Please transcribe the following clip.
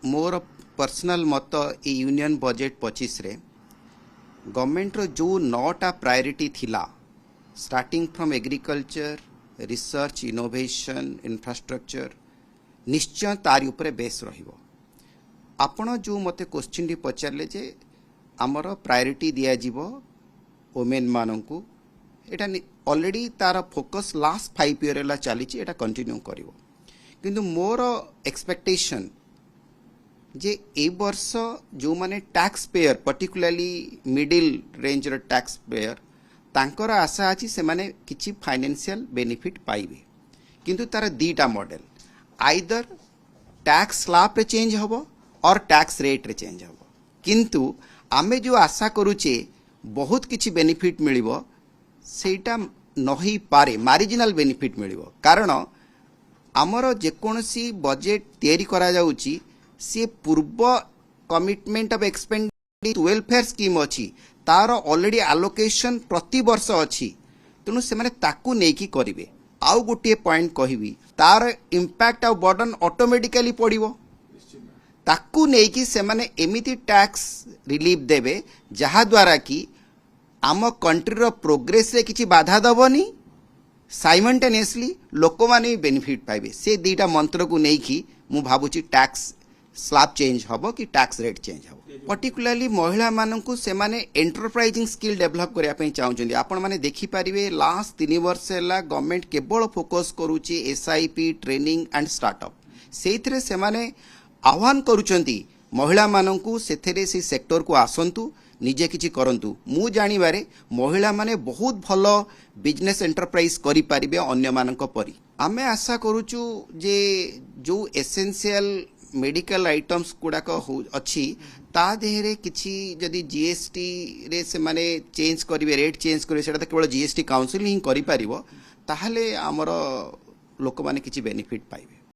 More personal मत A union budget 25 रे government रो जो 9टा प्रायोरिटी थिला starting from agriculture research innovation infrastructure निश्चय तार उपरे बेस रहिबो। आपण जो मते क्वेश्चन टी पचारले जे आमर प्रायोरिटी दिया जीवो वुमेन माननकू एटा ऑलरेडी तार फोकस लास्ट 5 ईयर ला चली एटा कंटिन्यू करिवो। किंतु मोर एक्सपेक्टेशन जे ए वर्ष जो माने tax payer particularly middle range रो टैक्स पेयर तांकर आशा अछि से माने किछि फाइनेंशियल बेनिफिट पाइबे। किंतु तार दीटा मॉडल आइदर टैक्स स्लैब रे चेंज हबो और टैक्स रेट रे चेंज हबो। किंतु आमे जो आशा करूचे बहुत किछि बेनिफिट मिलिबो सेटा नही पारे मार्जिनल बेनिफिट मिलिबो। कारण आमर जेकोनसी बजेट तैयारी करा जाउची सी पूर्व commitment of expenditure welfare scheme अच्छी तार ऑलरेडी आलोकेशन प्रति वर्ष अच्छी तेणु से माने ताकू नेकी करिवे। आउ गोटे पॉइंट कहबी तार इंपैक्ट ऑफ बर्डन ऑटोमेटिकली पड़िबो ताकू नेकी से माने एमिति टैक्स रिलीफ देबे जहा द्वारा कि आम कंट्री रो प्रोग्रेस रे किछि बाधा दबनी साइमल्टेनियसली लोक माने बेनिफिट पाइबे। से दीटा मंत्र को नेकी मु भाबुची टैक्स स्लैब चेंज हबो कि टैक्स रेट चेंज हबो। पर्टिकुलरली महिला माननकू से माने एंटरप्राइजिंग स्किल डेवलप करिया पई चाहउछन्ती। आपण माने देखि परिबे लास्ट 3 वर्ष होला गवर्नमेंट केवल फोकस करूची एसआईपी ट्रेनिंग एंड स्टार्टअप सेथिरे से माने आह्वान करूछन्ती महिला माननकू सेथिरे से सेक्टर को आसंतु निजे किछि करंतु। मु जानिबारे महिला माने बहुत भलो बिजनेस एंटरप्राइज करि परिबे अन्य माननक परि। आमे आशा करूचु जे जो एसेंशियल मेडिकल आइटम्स गुड़ाक अच्छी ता देहरे किछि जदि जीएसटी रे से माने चेंज करिवे रेट चेंज करिवे सेटा केवल जीएसटी काउंसिल ही करि पारिबो ताहले हमर लोक माने किछि बेनिफिट पाइबे।